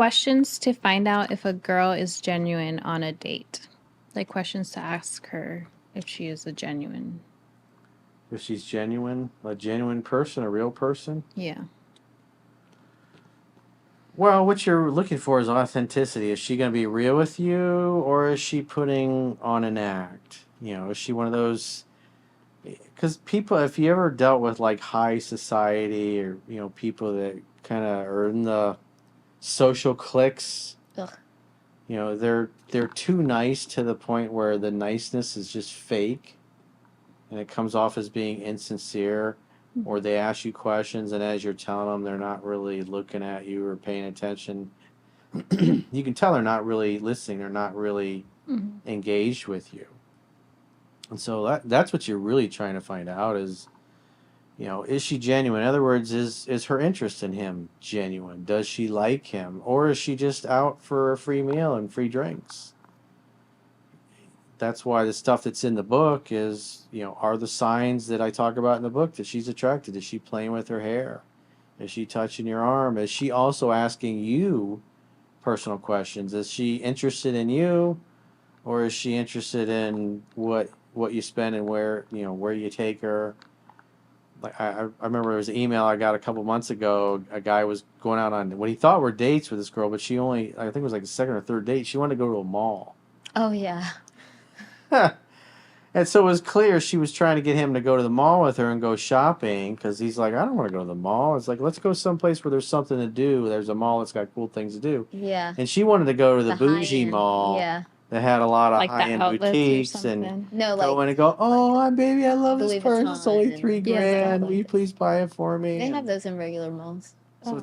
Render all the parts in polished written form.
Questions to find out if a girl is genuine on a date. Like questions to ask her if she is a genuine. If she's genuine, a genuine person, a real person. Yeah. Well, what you're looking for is authenticity. Is she going to be real with you, or is she putting on an act? Is she one of those? Because people, if you ever dealt with like high society or people that kind of are in the social cliques, Ugh. they're too nice to the point where the niceness is just fake, and it comes off as being insincere. Or they ask you questions, and as you're telling them, they're not really looking at you or paying attention. You can tell they're not really listening. They're not really engaged with you. And so that's what you're really trying to find out is she genuine? In other words, is her interest in him genuine? Does she like him? Or is she just out for a free meal and free drinks? That's why the stuff that's in the book is, are the signs that I talk about in the book that she's attracted? Is she playing with her hair? Is she touching your arm? Is she also asking you personal questions? Is she interested in you? Or is she interested in what you spend and where you take her? Like I remember there was an email I got a couple months ago. A guy was going out on what he thought were dates with this girl, but she only, I think it was like the second or third date. She wanted to go to a mall. Oh, yeah. And so it was clear she was trying to get him to go to the mall with her and go shopping because he's like, I don't want to go to the mall. It's like, let's go someplace where there's something to do. There's a mall that's got cool things to do. Yeah. And she wanted to go to the bougie high-end, mall yeah. that had a lot of Like the high-end outlets or boutiques and something. No, go in and go, oh, baby, I love this Louis purse. It's only Vuitton $3 and- grand. Yeah. Will you please buy it for me? They And have those in regular malls. so,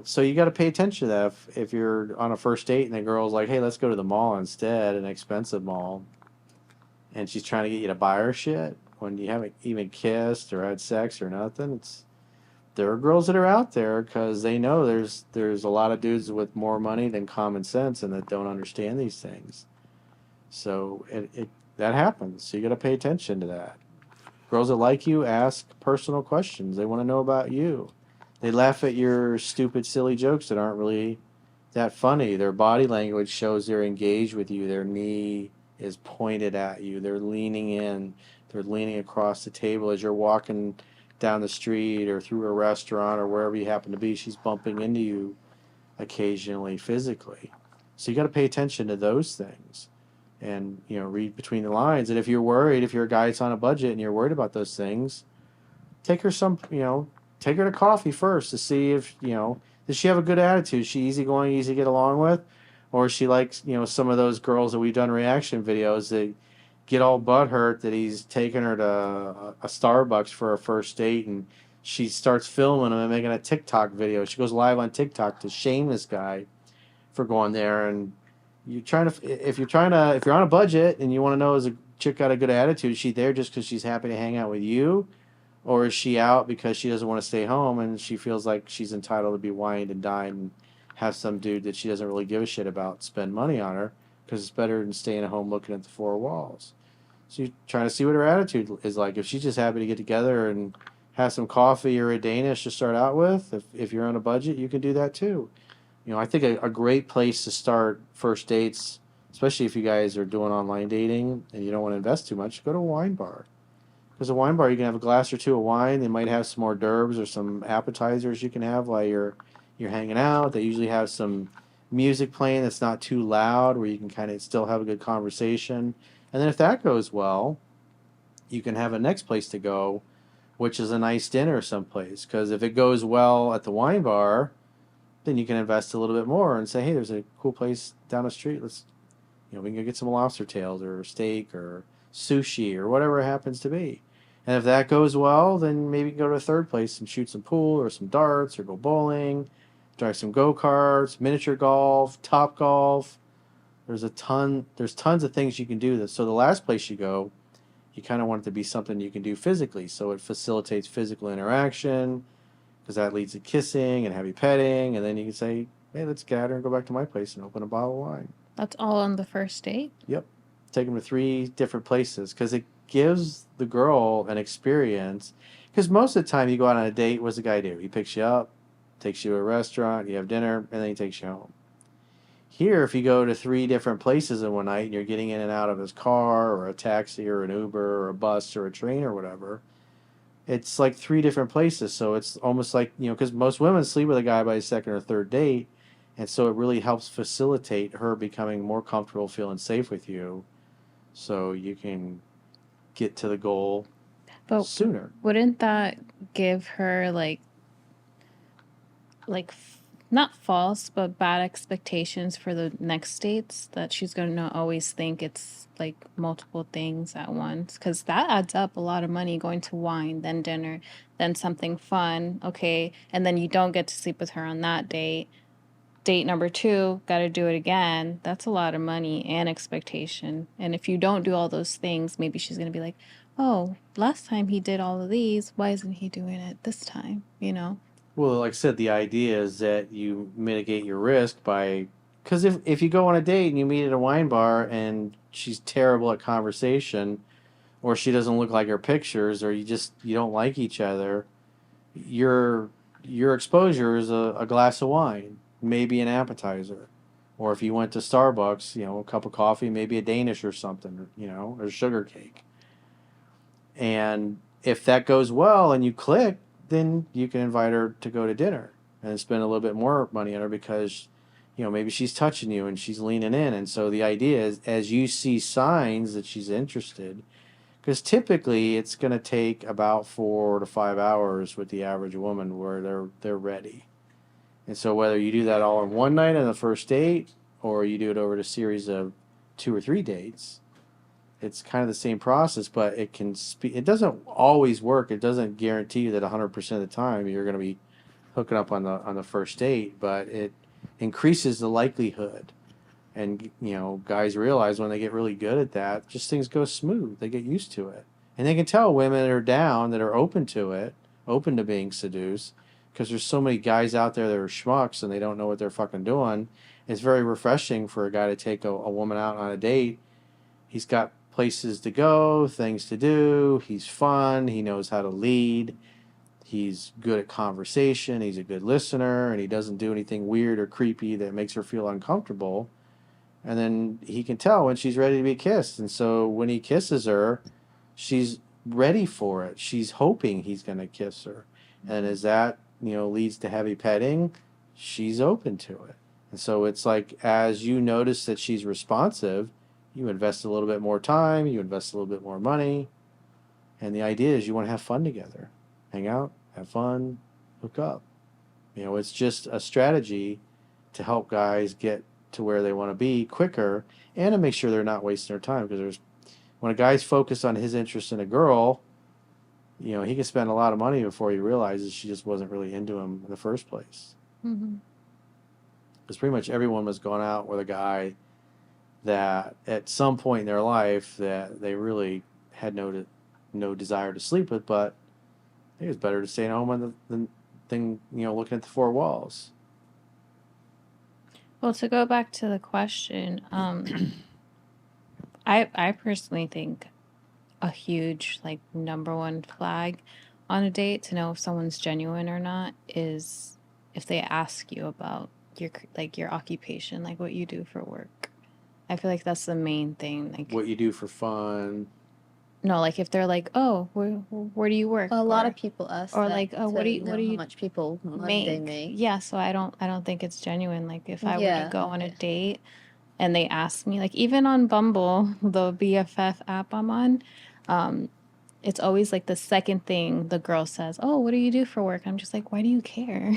so you got to pay attention to that if you're on a first date and the girl's like, hey, let's go to the mall instead, an expensive mall. And she's trying to get you to buy her shit when you haven't even kissed or had sex or nothing. There are girls that are out there because they know there's a lot of dudes with more money than common sense and that don't understand these things. So that happens. So you got to pay attention to that. Girls that like you ask personal questions. They want to know about you. They laugh at your stupid, silly jokes that aren't really that funny. Their body language shows they're engaged with you. Their knee is pointed at you. They're leaning in. They're leaning across the table as you're walking down the street or through a restaurant or wherever you happen to be. She's bumping into you occasionally physically. So you got to pay attention to those things and, read between the lines. And if you're worried, if you're a guy that's on a budget and you're worried about those things, take her take her to coffee first to see if, does she have a good attitude? Is she easygoing, easy to get along with? Or is she like, some of those girls that we've done reaction videos that get all butthurt that he's taking her to a Starbucks for a first date and she starts filming him and making a TikTok video. She goes live on TikTok to shame this guy for going there. And if you're on a budget and you want to know is a chick got a good attitude, is she there just because she's happy to hang out with you? Or is she out because she doesn't want to stay home and she feels like she's entitled to be wined and dined and have some dude that she doesn't really give a shit about spend money on her because it's better than staying at home looking at the four walls. So you're trying to see what her attitude is like. If she's just happy to get together and have some coffee or a Danish to start out with, if you're on a budget, you can do that too. I think a great place to start first dates, especially if you guys are doing online dating and you don't want to invest too much, go to a wine bar. Because a wine bar, you can have a glass or two of wine. They might have some hors d'oeuvres or some appetizers you can have while you're hanging out. They usually have some music playing that's not too loud where you can kind of still have a good conversation. And then if that goes well, you can have a next place to go, which is a nice dinner someplace. Because if it goes well at the wine bar, then you can invest a little bit more and say, hey, there's a cool place down the street. Let's, we can go get some lobster tails or steak or sushi or whatever it happens to be. And if that goes well, then maybe you can go to a third place and shoot some pool or some darts or go bowling, drive some go-karts, miniature golf, top golf. There's tons of things you can do. So the last place you go, you kind of want it to be something you can do physically. So it facilitates physical interaction because that leads to kissing and heavy petting. And then you can say, hey, let's get out here and go back to my place and open a bottle of wine. That's all on the first date? Yep. Take them to 3 different places because it gives the girl an experience. Because most of the time you go out on a date, what's the guy do? He picks you up, takes you to a restaurant, you have dinner, and then he takes you home. Here, if you go to 3 different places in one night and you're getting in and out of his car or a taxi or an Uber or a bus or a train or whatever, it's like 3 different places. So it's almost like, because most women sleep with a guy by a second or third date. And so it really helps facilitate her becoming more comfortable, feeling safe with you. So you can get to the goal But sooner. wouldn't that give her not false but bad expectations for the next dates, that she's going to always think it's like multiple things at once? Because that adds up a lot of money, going to wine, then dinner, then something fun, okay, and then you don't get to sleep with her on that date. Date number 2, got to do it again. That's a lot of money and expectation. And if you don't do all those things, maybe she's going to be like, oh, last time he did all of these, why isn't he doing it this time? Well, like I said, the idea is that you mitigate your risk by, because if you go on a date and you meet at a wine bar and she's terrible at conversation, or she doesn't look like her pictures, or you don't like each other, your exposure is a glass of wine, maybe an appetizer, or if you went to Starbucks, a cup of coffee, maybe a Danish or something, or sugar cake. And if that goes well and you click, then you can invite her to go to dinner and spend a little bit more money on her because, maybe she's touching you and she's leaning in. And so the idea is, as you see signs that she's interested, because typically it's going to take about 4 to 5 hours with the average woman where they're ready. And so whether you do that all in one night on the first date or you do it over a series of 2 or 3 dates, it's kind of the same process, but it doesn't always work. It doesn't guarantee you that 100% of the time you're going to be hooking up on the first date, but it increases the likelihood. And guys realize when they get really good at that, just things go smooth. They get used to it, and they can tell women that are down, that are open to it, open to being seduced, because there's so many guys out there that are schmucks and they don't know what they're fucking doing. It's very refreshing for a guy to take a woman out on a date. He's got places to go, things to do. He's fun. He knows how to lead. He's good at conversation. He's a good listener, and he doesn't do anything weird or creepy that makes her feel uncomfortable. And then he can tell when she's ready to be kissed. And so when he kisses her, she's ready for it. She's hoping he's going to kiss her. And as that, leads to heavy petting, she's open to it. And so it's like, as you notice that she's responsive, you invest a little bit more time, you invest a little bit more money. And the idea is you want to have fun together. Hang out, have fun, hook up. It's just a strategy to help guys get to where they want to be quicker and to make sure they're not wasting their time. Because when a guy's focused on his interest in a girl, he can spend a lot of money before he realizes she just wasn't really into him in the first place. Mm-hmm. Because pretty much everyone was going out with a guy that at some point in their life that they really had no desire to sleep with, but it was better to stay at home than looking at the 4 walls. Well, to go back to the question, I personally think a huge number one flag on a date to know if someone's genuine or not is if they ask you about your occupation, like what you do for work. I feel like that's the main thing. What you do for fun. No, if they're like, oh, where do you work? A lot of people ask or that oh, what do you how much people they make. Yeah, so I don't think it's genuine. If I were to go on a okay. date and they ask me, even on Bumble, the BFF app I'm on, it's always the second thing the girl says, oh, what do you do for work? I'm just like, why do you care?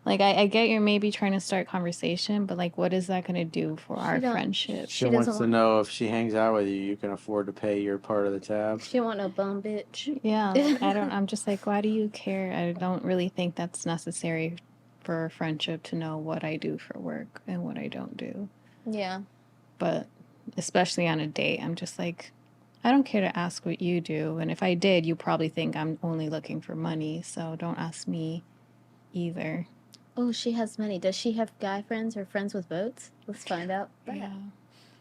I get you're maybe trying to start conversation, but what is that going to do for our friendship? She wants to know if she hangs out with you, you can afford to pay your part of the tab. She don't want no bum bitch. Yeah, I'm just like, why do you care? I don't really think that's necessary for a friendship to know what I do for work and what I don't do. Yeah. But especially on a date, I'm just like, I don't care to ask what you do. And if I did, you probably think I'm only looking for money. So don't ask me either. Oh, she has money. Does she have guy friends or friends with boats? Let's find out. Yeah.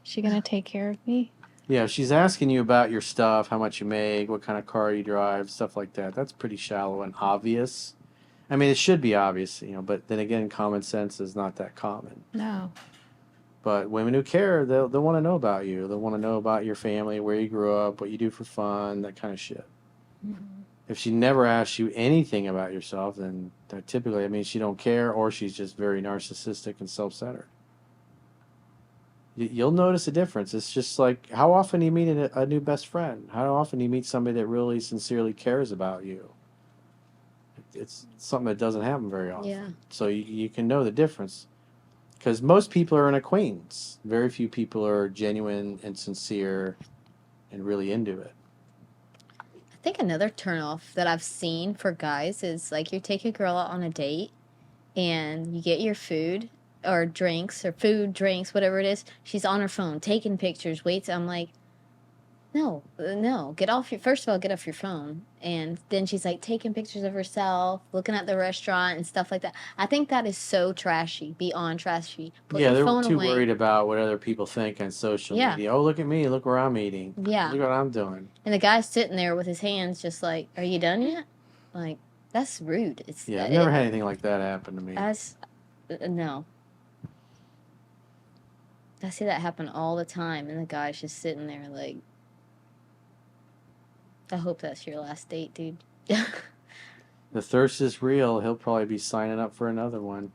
She going to take care of me? Yeah, she's asking you about your stuff, how much you make, what kind of car you drive, stuff like that. That's pretty shallow and obvious. I mean, it should be obvious, but then again, common sense is not that common. No. But women who care, they'll want to know about you. They'll want to know about your family, where you grew up, what you do for fun, that kind of shit. If she never asks you anything about yourself, then that typically, I mean, she don't care, or she's just very narcissistic and self-centered. You'll notice a difference. It's just like, how often do you meet a new best friend? How often do you meet somebody that really sincerely cares about you? It's something that doesn't happen very often. Yeah. So you can know the difference. Because most people are an acquaintance. Very few people are genuine and sincere and really into it. I think another turnoff that I've seen for guys is like you take a girl out on a date and you get your food or drinks or food, drinks, whatever it is. She's on her phone taking pictures, waits. I'm like, no, get off your, first of all, get off your phone. And then she's like taking pictures of herself, looking at the restaurant and stuff like that. I think that is so trashy, beyond trashy. Put Yeah, your they're phone too away. worried about what other people think on social Yeah. media. Oh, look at me. Look where I'm eating. Yeah. Look what I'm doing. And the guy's sitting there with his hands just like, are you done yet? Like, that's rude. It's Yeah, I've never had anything like that happen to me. That's, no. I see that happen all the time, and the guy's just sitting there like, I hope that's your last date, dude. The thirst is real. He'll probably be signing up for another one.